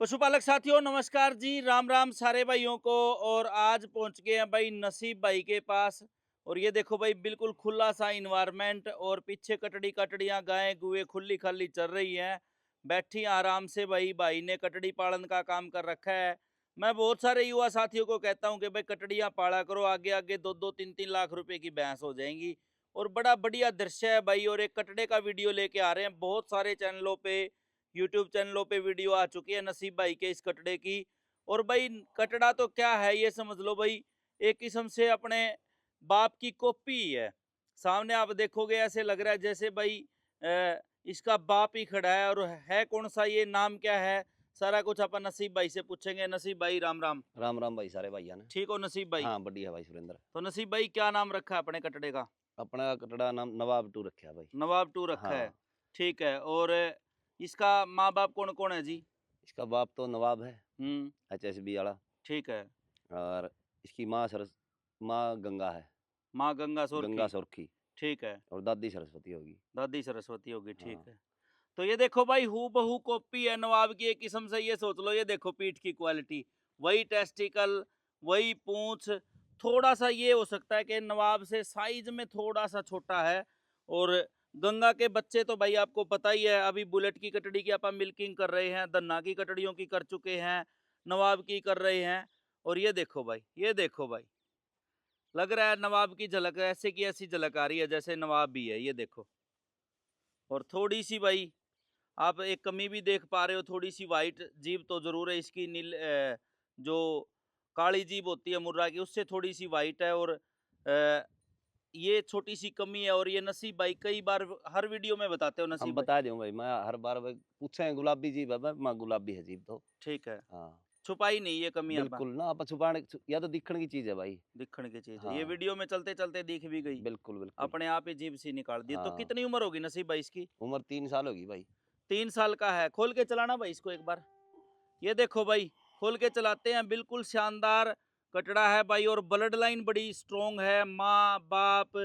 पशुपालक साथियों नमस्कार जी, राम राम सारे भाइयों को। और आज पहुंच गए हैं भाई नसीब भाई के पास। और ये देखो भाई, बिल्कुल खुला सा इन्वायरमेंट और पीछे कटड़ी कटड़ियां गायें गुए खुली खाली चल रही हैं, बैठी आराम से। भाई भाई ने कटड़ी पालन का काम कर रखा है। मैं बहुत सारे युवा साथियों को कहता हूं कि भाई कटड़ियां पाला करो, आगे आगे 2-2 3-3 लाख रुपए की भैंस हो जाएंगी। और बड़ा बढ़िया दृश्य है भाई। और एक कटड़े का वीडियो लेके आ रहे हैं, बहुत सारे चैनलों पे, यूट्यूब चैनलों पे वीडियो आ चुकी है नसीब भाई के इस कटड़े की। और भाई कटड़ा तो क्या है, ये समझ लो भाई, एक किस्म से अपने बाप की कॉपी ही है। सामने आप देखोगे ऐसे लग रहा है जैसे भाई इसका बाप ही खड़ा है। और है कौन सा, ये नाम क्या है, सारा कुछ अपन नसीब भाई से पूछेंगे। नसीब भाई राम राम। राम राम भाई सारे भाइया ने। ठीक हो नसीब भाई? हाँ बढ़िया भाई सुरेंद्र। तो नसीब भाई क्या नाम रखा है अपने कटड़े का? अपना कटड़ा नाम नवाब टू रखा भाई। नवाब टू रखा है। हाँ। ठीक है। और इसका माँ बाप कौन कौन है जी? इसका बाप तो नवाब है, हम्म। HSB वाला। ठीक है। और इसकी माँ गंगा है, माँ गंगा गंगा सोरखी। सुरखी। ठीक है। और दादी सरस्वती होगी। दादी सरस्वती होगी। ठीक हाँ। है। तो ये देखो भाई, हू बहू कॉपी है नवाब की एक किस्म से। ये सोच लो, ये देखो पीठ की क्वालिटी, वही टेस्टिकल, वही पूंछ। थोड़ा सा ये हो सकता है कि नवाब से साइज में थोड़ा सा छोटा है। और गंगा के बच्चे तो भाई आपको पता ही है, अभी बुलेट की कटड़ी की अपन मिल्किंग कर रहे हैं, दन्ना की कटड़ियों की कर चुके हैं, नवाब की कर रहे हैं। और ये देखो भाई, ये देखो भाई, लग रहा है नवाब की झलक, ऐसे की ऐसी झलक आ रही है जैसे नवाब भी है। ये देखो। और थोड़ी सी भाई आप एक कमी भी देख पा रहे हो, थोड़ी सी वाइट जीभ तो जरूर है इसकी, जो काली जीभ होती है मुर्रा की, उससे थोड़ी सी वाइट है। और ये छोटी सी कमी है। और ये नसीब भाई कई बार हर वीडियो में बताते हो हम नसीब भाई। बता दूँ भाई, मैं हर बार भाई पूछे गुलाबी जीप है, माँ गुलाबी है जीप तो। ठीक है। हाँ छुपाई नहीं ये कमी आप? बिल्कुल ना, आप या तो दिखण की चीज है भाई। दिखने की चीज है, ये हाँ वीडियो में चलते चलते दिख भी गई, बिल्कुल बिल्कुल। अपने आप ही जीभ सी निकाल दी। तो हाँ कितनी उम्र होगी नसीब भाई इसकी? उम्र 3 साल होगी भाई। 3 साल का है। खोल के चलाना भाई इसको एक बार। ये देखो भाई, खोल के चलाते हैं। बिल्कुल शानदार कटड़ा है भाई। और ब्लड लाइन बड़ी स्ट्रोंग है, माँ बाप,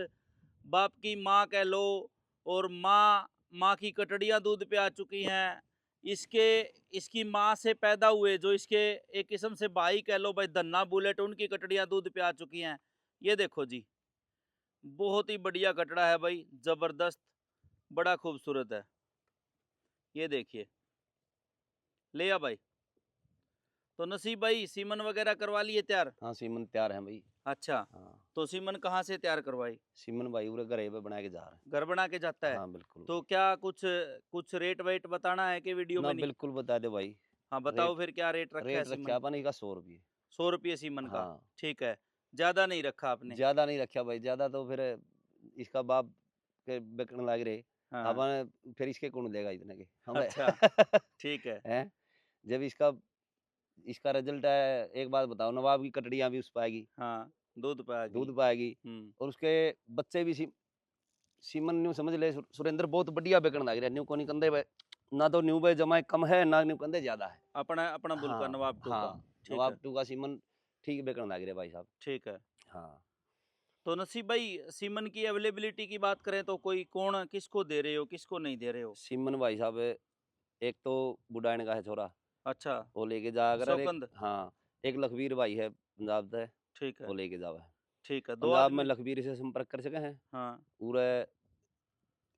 बाप की माँ कह लो। और माँ की कटड़ियाँ दूध पे आ चुकी हैं। इसके इसकी माँ से पैदा हुए जो इसके एक किस्म से भाई कह लो भाई, धन्ना बुलेट, उनकी कटड़ियाँ दूध पे आ चुकी हैं। ये देखो जी, बहुत ही बढ़िया कटड़ा है भाई, जबरदस्त, बड़ा खूबसूरत है। ये देखिए, ले आ भाई। तो नसीब भाई सीमन वगैरह करवा लिए तैयार? हाँ सीमन तैयार है भाई। अच्छा। हाँ तो सीमन कहाँ से तैयार करवाई? सीमन भाई पूरे घरे पे बना के जा रहे हैं। घर बना के जाता है? हाँ बिल्कुल तो भाई। क्या कुछ कुछ रेट वेट बताना है कि वीडियो ना में नहीं? बिल्कुल बता दे भाई। हाँ बताओ रेट फिर, क्या रेट रखा है रेट रखे सीमन? अपन का 100 रुपये। 100 रुपये सीमन का? हाँ ठीक है। ज्यादा नहीं रखा आपने? ज्यादा नहीं रखा भाई, ज्यादा तो फिर इसका बाप के बिकने लग रहे। हाँ। अपन फिर इसके कौन देगा इतने के हमें। अच्छा। ठीक है। हैं जब इसका इसका रिजल्ट है, एक बात बताओ, नवाब की कटड़ियां भी उस पाएगी, हाँ, दूध पे आ गई। दूध पाएगी। और उसके बच्चे भी सीमन न्यू समझ ले सुरेंद्र बहुत बढ़िया बिकने लग रहा है। न्यू को नहीं कंधे पे, ना तो न्यू पे जमा कम है, ना न्यू कंधे ज्यादा है। अपना अपना बुल का, हाँ नवाब टू का। हाँ ठीक है। नवाब टू का सीमन ठीक बिकने लग रहा है भाई साहब। ठीक है। हाँ तो नसीब भाई, सीमन की अवेलेबिलिटी की बात करें तो कोई कौन, किसको दे रहे हो, किसको नहीं दे रहे हो? सीमन भाई साहब, एक तो बुडाइन का है छोरा, अच्छा। वो लेके जा अगर, और एक सौकंद। हाँ एक लखबीर भाई है पंजाब से, ठीक है। वो लेके जावा है। ठीक है, दो पंजाब में आदमी। लखबीर से संपर्क कर सके हैं हाँ। पूरे।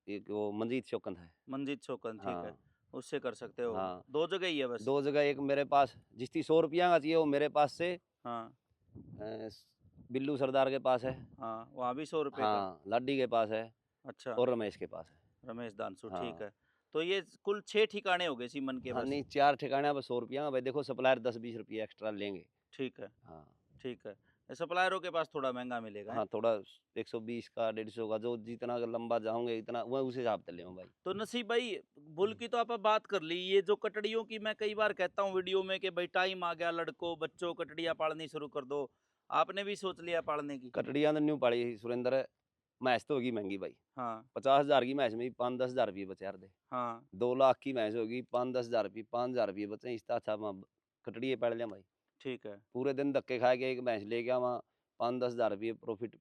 एक वो मंजीत शौकंद है। मंजीत सौकंद, ठीक है। हाँ उससे कर सकते हो। हाँ दो जगह ही है बस? 2 जगह, एक मेरे पास जिसकी 100 रुपया का चाहिए वो मेरे पास से, हाँ। बिल्लू सरदार के पास है। हाँ, वहाँ भी 100 रुपये का? हाँ लाडी के पास है। अच्छा। और रमेश के पास है। रमेश दानसू, ठीक हाँ है। तो ये कुल 6 ठिकाने हो गए सीमन के हाँ बस? नहीं 4 ठिकाने अब 100 रुपया का भाई, देखो सप्लायर 10-20 रुपये एक्स्ट्रा लेंगे। ठीक है। हाँ ठीक है। सप्लायरों के पास थोड़ा महंगा मिलेगा है? हाँ थोड़ा 120 का 150 का, जो जितना लंबा जाऊंगे इतना वह उस हिसाब से ले भाई। तो नसीब भाई, बुल की तो आप बात कर ली, ये जो कटड़ियों की मैं कई बार कहता हूँ वीडियो में कि भाई टाइम आ गया, लड़कों बच्चों कटड़ियाँ पालनी शुरू कर दो। आपने भी सोच लिया पालने की? कटड़ियाँ तो न्यू पाड़ी सुरेंद्र, भैंस तो होगी महंगी भाई। हाँ। 50,000 की भैंस में 5-10 हज़ार रुपये बचे यार दे। हाँ। 2 लाख की भैंस होगी, 5-10 हज़ार रुपये, 5 हज़ार रुपये बचे, इससे अच्छा मैं कटड़िए पड़ लिया भाई। ठीक है। पूरे दिन धक्के खा के एक भैंस ले गया वहाँ, 5-10 हज़ार रुपये प्रॉफिट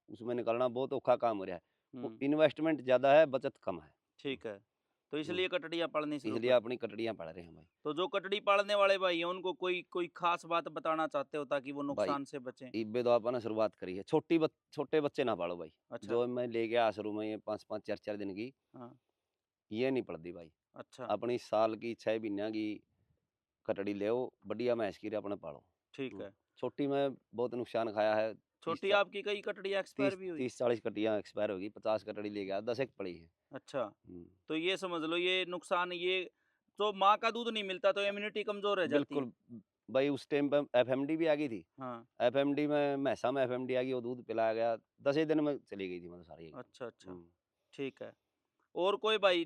उसमें निकलना बहुत औखा काम हो रहा है। हम्म। इन्वेस्टमेंट ज़्यादा है, बचत कम है। ठीक है। तो इसलिए कटड़ियाँ पालनी शुरू इसलिए कर। अपनी कटड़ियाँ पाल रहे हैं भाई। तो जो कटड़ी पालने वाले भाई हैं उनको कोई कोई खास बात बताना चाहते हो ताकि वो भाई नुकसान से बचें? इब्बे तो आपने शुरुआत करी है, छोटे बच्चे ना पालो भाई। अच्छा। जो मैं ले गया शुरू में ये 5-5 4-4 दिन की, हाँ। ये नहीं पड़ती भाई। अच्छा। अपनी साल की 6 महीना की कटड़ी ले आओ, बढ़िया भैंस की अपने पालो। ठीक है। छोटी में बहुत नुकसान खाया है। 30 छोटी आपकी कई कटड़ियाँ एक्सपायर भी हुई? 30-40 कट्टियाँ एक्सपायर हो गई, 50 कटड़ी ले गया, 10 एक पड़ी है। अच्छा। हुँ। तो ये समझ लो ये नुकसान ये तो माँ का दूध नहीं मिलता तो इम्यूनिटी कमज़ोर रह जाती है। बिल्कुल भाई उस टाइम पे एफएमडी भी आ गई थी। हाँ। एफएमडी में भैंसा में एफएमडी आ गई, वो दूध पिलाया गया, 10 ही दिन में चली गई थी मतलब सारी एकदम। अच्छा, अच्छा। हुँ। ठीक है। और कोई भाई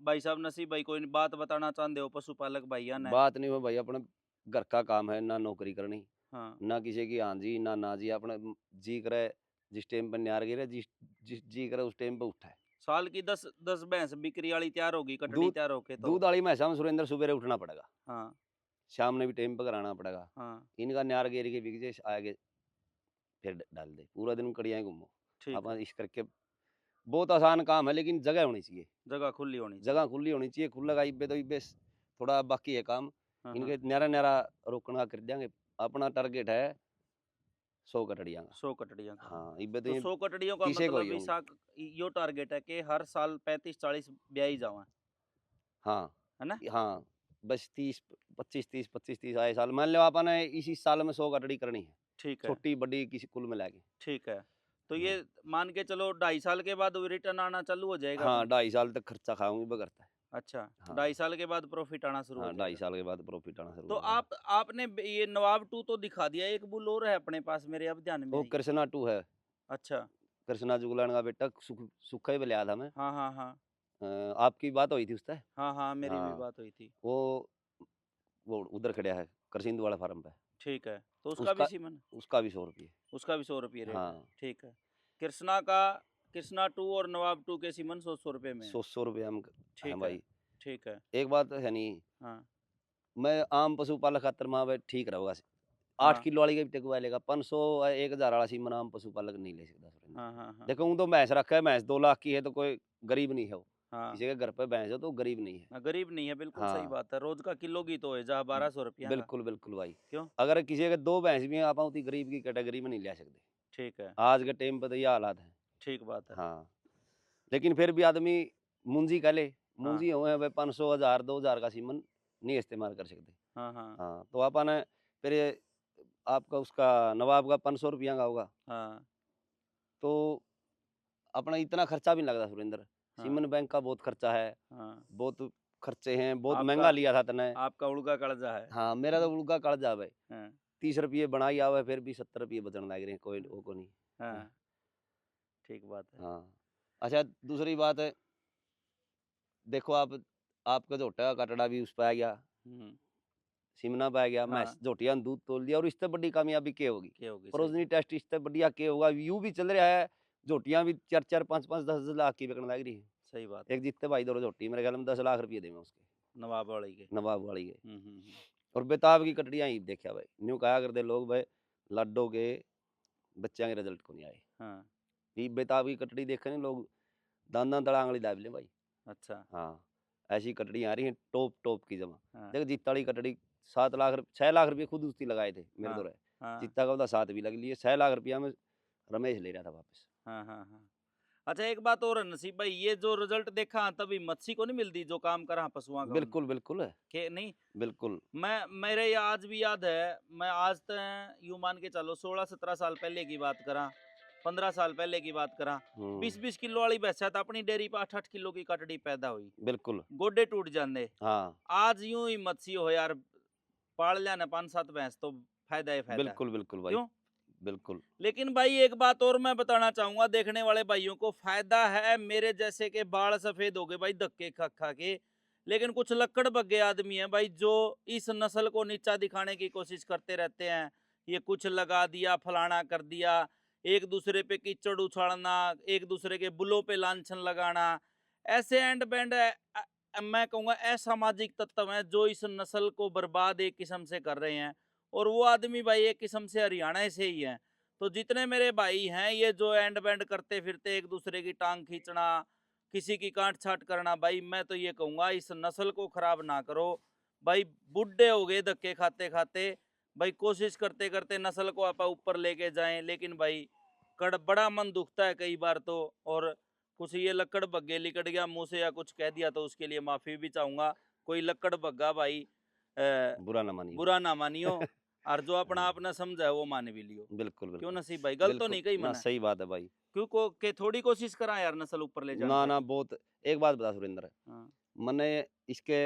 भाई साहब नसीब भाई कोई बात बताना चाहते हो पशुपालक भाईयान है? बात नहीं हो भाई अपने घर का काम है, ना नौकरी करनी, हाँ। ना किसी की हाँ जी, ना जी, अपने जी करे जिस टाइम पे न्यार गिरे, जिस जिस जी करे उस टाइम पे उठा है। साल की 10 भैंस बिक्री वाली तैयार होगी, कटड़ी दूध तैयार होके तो। दूध वाली भैंसा में सुरेंद्र सुबेरे उठना पड़ेगा, हाँ, शाम ने भी टाइम पे कराना पड़ेगा। हाँ। इनका न्यार गिर के बिक जाए आगे फिर डाल दे, पूरा दिन कड़ियाँ घूमो। ठीक है। अपन इस करके बहुत आसान काम है लेकिन जगह होनी चाहिए। जगह खुली होनी चाहिए। जगह खुली होनी चाहिए, खुला का इब्बे तो इब्बे थोड़ा बाकी है काम। हाँ, हाँ। इनके न्यारा-न्यारा रोकना का कर देंगे। अपना टारगेट है 100 कटड़ियाँ का। 100 कटड़ियाँ का। हाँ, इब्बे तो तो ये 100 कटड़ियों का 30 एक मतलब हुई होंगी। यो टारगेट है कि हर साल 35-40 ब्याही जावें, हाँ, है ना? हाँ, बस 30 25-30 आए साल मान लो आपने इसी साल में 100 कटड़ी करनी है। ठीक है, छोटी बड़ी किसी कुल मिला के। ठीक है। तो हाँ, ये मान के चलो 2.5 साल के बाद रिटर्न आना चालू हो जाएगा हाँ, अपना? 2.5 साल तक खर्चा खाऊँगी बगैरता है। अच्छा, हाँ, 2.5 साल के बाद प्रॉफिट आना शुरू हो हाँ, 2.5 जाएगा। साल के बाद प्रॉफिट आना शुरू तो हो जाएगा। आपने ये नवाब 2 तो दिखा दिया, एक बुल और है अपने पास मेरे अब ध्यान में वो आई। कृष्णा 2 है। अच्छा। कृष्णा जुगलान का बेटा सुखा ही लिया था मैं। हाँ, हाँ, हाँ। आपकी बात हुई थी उससे? हाँ, हाँ, मेरी भी हाँ, बात हुई थी। वो वो उधर खड़ा है, करसिंध वाला फार्म पे। ठीक है, तो उसका भी उसका सीमन उसका भी 100 रुपये। उसका भी 100 रुपये रेट है। हाँ, ठीक है। कृष्णा का कृष्णा 2 और नवाब 2 के सीमन 100-100 रुपये में है। 100 रुपये हम हैं ठीक है, भाई। ठीक है। एक बात है नहीं, हाँ, मैं आम पशुपालक खातर मां भाई ठीक रहूँगा। 8 हाँ, किलो वाली का भी टेकुआ लेगा, 500 1000 वाला सीमन आम पशुपालक नहीं ले सकता सुरेंद्र। हाँ, हाँ, हाँ, देखो ऊँ तो भैंस रखा है, भैंस 2 लाख की है तो कोई गरीब नहीं है वो। हाँ। किसी के घर पे भैंस हो तो गरीब नहीं है। गरीब नहीं है, बिल्कुल सही हाँ, बात है। रोज़ का किलो घी तो है जहाँ ब 1200 रुपया का। बिल्कुल, बिल्कुल भाई। क्यों? अगर किसी के 2 भैंस भी हैं, आप उतनी गरीब की कैटेगरी में नहीं ले सकते। ठीक है, आज के टाइम पे तो ये हालात हैं। ठीक बात है। हाँ, लेकिन फिर भी आदमी मूंजी का ले, हाँ, मूंजी हुए भाई 500 1000 2000 का सीमन नहीं इस्तेमाल कर सकते। हाँ, हाँ, हाँ, तो आपने फिर ये आपका उसका नवाब का 500 रुपया का होगा, हाँ, तो अपना इतना खर्चा भी नहीं लगता सुरेंद्र। हाँ, सीमन बैंक का बहुत खर्चा है, हाँ। बहुत खर्चे हैं, बहुत आपका महँगा लिया था तने। आपका उड़गा कड़जा है। हाँ, मेरा तो उल्का काट जावे। हाँ, 30 रुपये बनाई आवे फिर भी 70 रुपये बचने लग रहे हैं, कोई वो को नहीं। हाँ, हाँ, ठीक बात है। हाँ। अच्छा दूसरी बात है, देखो आपका झोटा का कटड़ा भी उस पे आ गया, हुँ, सिमना पे आ गया, मैं हाँ, झोटिया ने दूध तोल दिया और इससे बड़ी कामयाबी क्या होगी? क्या होगी सही। प्रोजनी टेस्ट इससे बढ़िया क्या होगा? यूँ भी चल रहा है, झोटियाँ भी 4-4 5-5 10-10 लाख की बिकने लग रही है। सही बात है। एक जीतते भाई दौड़ झोटी मेरे ख्याल में 10 लाख रुपये देंगे उसके, नवाब वाली के। नवाब वाली के। हुँ, हुँ, हुँ। और बेताब की कटड़ियाँ ही देखा भाई, न्यू कहा करते लोग भाई लाडो के बच्चों के रिजल्ट को नहीं आए। हाँ, ये बेताब की कटड़ी देखे नहीं लोग दान-दान तड़ा आंगली दाब लें भाई। अच्छा। हाँ, ऐसी कटड़ियाँ आ रही हैं टॉप की जमा। हाँ, देखो जीता वाली कटड़ी 7 लाख 6 लाख रुपए खुद उसकी लगाए थे मेरे हाँ, तो रहे। हाँ, जीता का बोला 7 भी लग लिए, 6 लाख रुपया में रमेश ले रहा था वापस। हाँ, हाँ, हाँ। अच्छा एक बात और है नसीब भाई ये जो रिजल्ट देखा तभी मच्छी को नहीं मिलती जो काम करा पशुओं का उन बिल्कुल, बिल्कुल, के नहीं बिल्कुल। मेरे ये आज भी याद है मैं आज तक यूं मान के चलो 16-17 साल पहले की बात करा 15 साल पहले की बात करा हुँ, 20-20 किलो वाली भैंसा था अपनी डेयरी पर 8-8 किलो की कटड़ी पैदा हुई बिल्कुल। गोडे टूट जाते हाँ, आज यूं ही मच्छी हो यार पाल लिया ना 5-7 भैंस तो फायदा ही फायदा है बिल्कुल, बिल्कुल भाई, क्यों बिल्कुल। लेकिन भाई एक बात और मैं बताना चाहूंगा देखने वाले भाइयों को फायदा है मेरे जैसे के बाल सफेद हो गए भाई धक्के खा खा के लेकिन कुछ लक्कड़ बग्गे आदमी हैं भाई जो इस नस्ल को नीचा दिखाने की कोशिश करते रहते हैं ये कुछ लगा दिया फलाना कर दिया एक दूसरे पे कीचड़ उछाड़ना एक दूसरे के बुलों पे लांछन लगाना ऐसे एंड बैंड मैं कहूंगा असामाजिक तत्व हैं जो इस नस्ल को बर्बाद एक किस्म से कर रहे हैं और वो आदमी भाई एक किस्म से हरियाणा से ही है तो जितने मेरे भाई हैं ये जो एंड बैंड करते फिरते एक दूसरे की टांग खींचना किसी की काट छाट करना। भाई मैं तो ये कहूंगा इस नस्ल को खराब ना करो भाई। बुढ़े हो गए धक्के खाते खाते भाई, कोशिश करते करते नस्ल को आप ऊपर लेके जाएं, लेकिन भाई बड़ा मन दुखता है कई बार तो। और कुछ ये लक्कड़ बग्गे लिकट गया मुंह से या कुछ कह दिया तो उसके लिए माफी भी चाहूंगा। कोई लक्कड़ बग्गा भाई बुरा ना मानियो। बुरा ना मानियो, और जो अपना हाँ, आपने समझा है वो मान भी लियो। बिल्कुल क्यों बिल्कुल। नसीब भाई, गलत तो बिल्कुल नहीं कही ना, मैंने? सही बात है भाई। क्यों को के थोड़ी कोशिश करा यार नस्ल ऊपर ले जाने ना का। ना, बहुत। एक बात बता सुरेंद्र, हाँ मैंने इसके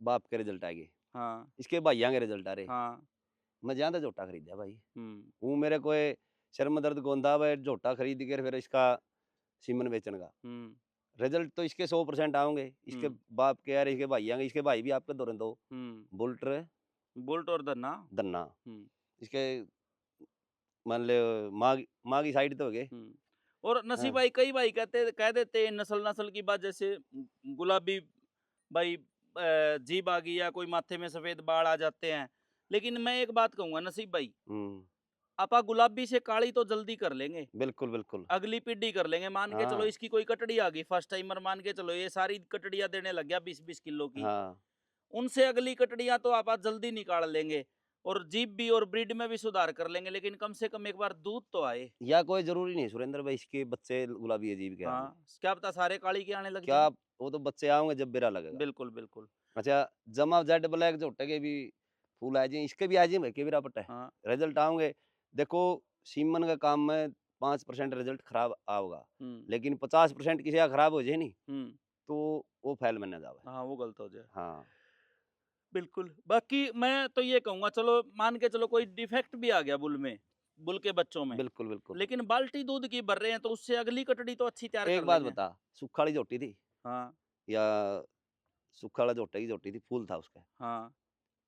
बाप के रिजल्ट आ गए, हाँ इसके भाइयों के रिजल्ट आ रहे, हाँ। मैं ज्यादा झोटा खरीदा भाई। हम्म वो मेरे को ये सिर में दर्द गोंदा भाई, झोटा खरीद के फिर इसका सीमन बेचने का हम्म रिजल्ट तो इसके 100% आएंगे। इसके हम्म बाप के यार, इसके भाइयों के, इसके भाई भी आपके दौरान दो बुल्ट बोल्ट और धन्ना। दन्ना, हम्म इसके मान ले माँ माँ की साइड तो हो गए। हम्म। और नसीब हाँ भाई कई भाई कहते कह देते हैं नस्ल नस्ल की बात, जैसे गुलाबी भाई जीभ आ गई या कोई माथे में सफेद बाल आ जाते हैं। लेकिन मैं एक बात कहूंगा नसीब भाई, हम्म, आपा गुलाबी से काली तो जल्दी कर लेंगे, बिल्कुल बिल्कुल। अगली पीढ़ी कर लेंगे। मान के चलो हाँ इसकी कोई कटड़ी आ गई फर्स्ट टाइमर, मान के चलो ये सारी कटड़ियां देने लग गया 20-20 किलो की, हाँ, उनसे अगली कटड़ियां तो आप जल्दी निकाल लेंगे और जीप भी और ब्रीड में भी सुधार कर लेंगे। लेकिन कम से कम एक बार दूध तो आए। या कोई जरूरी नहीं सुरेंद्र भाई इसके बच्चे गुलाबी अजीब के आने। हाँ क्या पता सारे काली के आने लग क्या जाए। वो तो बच्चे आओगे जब बेरा लगेगा। बिल्कुल बिल्कुल। अच्छा, जमा जेड ब्लैक झोटे के भी फूल आ जाए, इसके भी आ जाए के बेरा पट्टा है, हाँ रिजल्ट आओगे। देखो, सीमन का काम में 5% रिजल्ट खराब आओगा, लेकिन 50% किसी का खराब हो जाए नहीं हम्म। तो वो फैल में ना जावे। हाँ वो गलत हो जाए। हाँ बिल्कुल। बाकी मैं तो ये कहूंगा, चलो मान के चलो कोई डिफेक्ट भी आ गया बुल में, बुल के बच्चों में, बिल्कुल बिल्कुल। लेकिन बाल्टी दूध की भर रहे हैं तो उससे अगली कटड़ी तो अच्छी तैयार एक कर बात लेंगे। बता, सुखा वाली झोटी थी हाँ या सुखा वाला झोटे की झोटी थी, फूल था उसका, हाँ।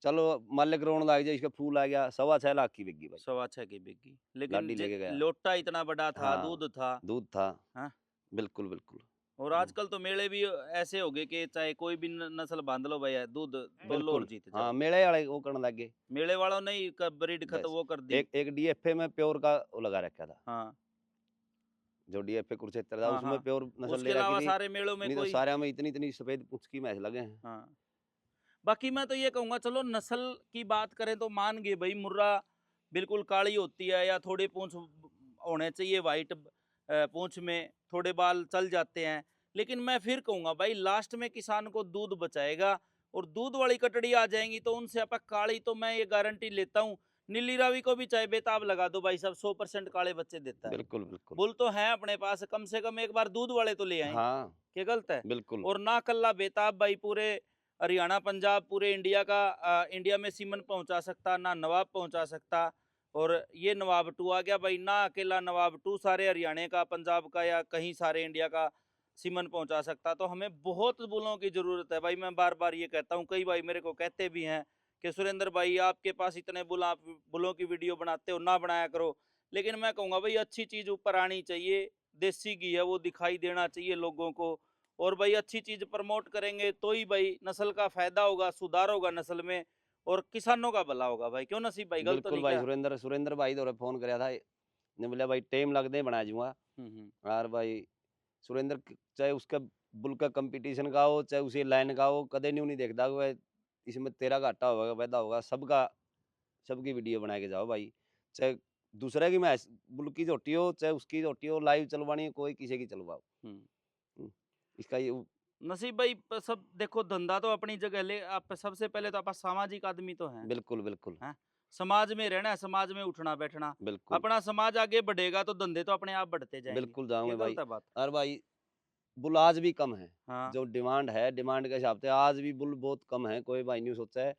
चलो मालिक रोन लग जाए, इसका फूल आ गया 6.25 लाख की बिकी भाई। 6.25 की बिकी, लेकिन लाडी लेके गया। लोटा इतना बड़ा था, हाँ, दूध था। दूध था। हाँ। बिल्कुल बिल्कुल। और आजकल तो मेले भी ऐसे हो गए कि चाहे कोई भी नस्ल बांध लो भैया, दूध तो लो और बिल्कुल। जीत हाँ, जाओ। मेले वाले वो करने लग गए। मेले वालों ने ही ब्रीड खत्म बस वो कर दी। एक एक डीएफए में प्योर का वो लगा रखा था, हाँ जो डीएफए कुरुक्षेत्र था हाँ उसमें हाँ। प्योर नस्ल उसके ले रखी अलावा थी। सारे मेलों में नहीं तो कोई। सारे में इतनी इतनी सफेद पूंछ की भैंस लगे हैं। हाँ। बाकी मैं तो ये कहूंगा, चलो नस्ल की बात करें तो मान गए भाई, मुर्रा बिल्कुल काली होती है या थोड़े पूंछ होने चाहिए वाइट, पूंछ में थोड़े बाल चल जाते हैं। लेकिन मैं फिर कहूंगा भाई, लास्ट में किसान को दूध बचाएगा और दूध वाली कटड़ी आ जाएंगी तो उनसे आप काली तो मैं ये गारंटी लेता हूँ। नीली रावी को भी चाहे बेताब लगा दो भाई साहब, 100% काले बच्चे देता है। बिल्कुल बिल्कुल। बुल तो है अपने पास, कम से कम एक बार दूध वाले तो ले आए। हाँ क्या गलत है? बिल्कुल। और ना कल्ला बेताब भाई पूरे हरियाणा पंजाब पूरे इंडिया का इंडिया में सीमन पहुंचा सकता, ना नवाब पहुंचा सकता। और ये नवाब 2 आ गया भाई, ना अकेला नवाब 2 सारे हरियाणा का, पंजाब का या कहीं सारे इंडिया का सीमन पहुंचा सकता। तो हमें बहुत बुलों की जरूरत है भाई। मैं बार बार ये कहता हूँ, कई भाई मेरे को कहते भी हैं कि सुरेंद्र भाई आपके पास इतने बुल, आप बुलों की वीडियो बनाते हो, ना बनाया करो। लेकिन मैं कहूँगा भाई अच्छी चीज़ ऊपर आनी चाहिए, देसी घी है वो दिखाई देना चाहिए लोगों को। और भाई अच्छी चीज प्रमोट करेंगे तो ही भाई नस्ल का फायदा होगा, सुधार होगा नस्ल में, और किसानों का भला होगा भाई। क्यों नसीब भाई, गलत तो बिल्कुल नहीं भाई, क्या? सुरेंद्र सुरेंद्र भाई तो फोन कराया था ने, बोला भाई टाइम लग दे बना जूंगा। यार भाई सुरेंद्र चाहे उसका बुल का कंपटीशन का हो, चाहे उसे लाइन का हो, कदे नहीं देखता कि भाई इसमें तेरा घाटा होगा पैदा होगा, सबका सबकी वीडियो बना के जाओ भाई। चाहे दूसरे की मैच बुल की झोटी हो, चाहे उसकी झोटी हो, लाइव चलवानी है, कोई किसी की चलवाओ। इसका ये नसीब भाई सब देखो, धंधा तो अपनी जगह ले, आप सबसे पहले तो आप सामाजिक आदमी तो हैं। बिल्कुल बिल्कुल। हैं? समाज में रहना है, समाज में उठना बैठना। बिल्कुल अपना समाज आगे बढ़ेगा तो धंधे तो अपने आप बढ़ते जाएंगे। बिल्कुल ये जाऊंगे भाई। गलत है बात। और भाई बुल आज भी कम है, हाँ जो डिमांड है, डिमांड के हिसाब से आज भी बुल बहुत कम है। कोई भाई नहीं सोचा है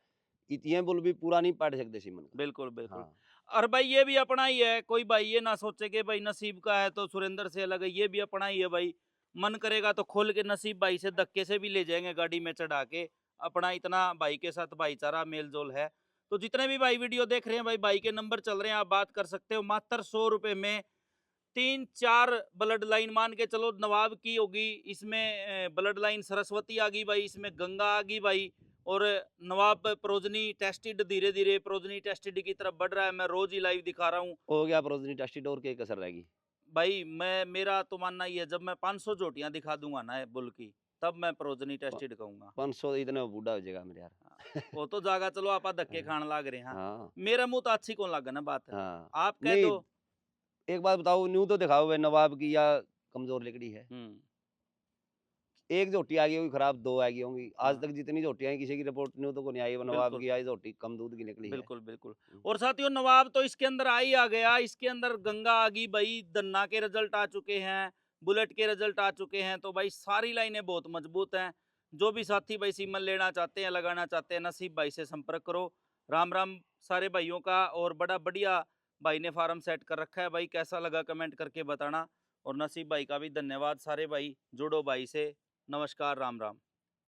इतने बुल भी पूरा नहीं पाट सकते सीमन का। बिल्कुल बिल्कुल। हाँ और भाई ये भी अपना ही है, कोई भाई ये ना सोचे कि भाई नसीब का है तो सुरेंद्र से अलग है, ये भी अपना ही है भाई। मन करेगा तो खोल के नसीब भाई से धक्के से भी ले जाएंगे गाड़ी में चढ़ा के। अपना इतना भाई के साथ भाईचारा मेल जोल है। तो जितने भी भाई वीडियो देख रहे हैं भाई के नंबर चल रहे हैं, आप बात कर सकते हो मात्र 100 रुपए में। 3-4 ब्लड लाइन मान के चलो, नवाब की होगी इसमें, ब्लड लाइन सरस्वती आ गई भाई, इसमें गंगा आ गई भाई। और नवाब प्रोजनी टेस्टेड, धीरे धीरे प्रोजनी टेस्टेड की तरफ बढ़ रहा है। मैं रोज ही लाइव दिखा रहा हूँ। हो गया प्रोजनी टेस्टिड और के कसर रहेगी। भाई मैं मेरा तो मानना ये है, जब मैं 500 जोटियां दिखा दूंगा ना बुल की, तब मैं प्रोजनी टेस्टेड कहूंगा। 500 इतने बूढ़ा हो जाएगा मेरे हाँ, यार। वो तो जागा, चलो आप धक्के हाँ, खान लाग रहे हैं। हाँ, हाँ, मेरा मुंह तो अच्छी कौन लगा ना बात, हाँ। आप कह नहीं, दो। एक बात बताओ, न्यू तो दिखाओ भाई नवाब की या कमजोर लकड़ी है। हम्म। एक झोटी आ गई होगी खराब, 2 आ गई होंगी। आज हाँ, तक जितनी झोटियाँ आई किसी की रिपोर्ट न्यू तो को नहीं आई, वो नवाब बिल्कुल की आई झोटी कम दूध की निकली है। बिल्कुल बिल्कुल। हुँ, और साथियों, नवाब तो इसके अंदर आ गया, इसके अंदर गंगा आ गई भाई, दन्ना के रिजल्ट आ चुके हैं, बुलेट के रिजल्ट आ चुके हैं, तो भाई सारी लाइनें बहुत मजबूत हैं। जो भी साथी भाई सीमन लेना चाहते हैं, लगाना चाहते हैं, नसीब भाई से संपर्क करो। राम राम सारे भाइयों का, और बड़ा बढ़िया भाई ने फार्म सेट कर रखा है भाई, कैसा लगा कमेंट करके बताना। और नसीब भाई का भी धन्यवाद। सारे भाई जुड़ो भाई से। नमस्कार, राम राम।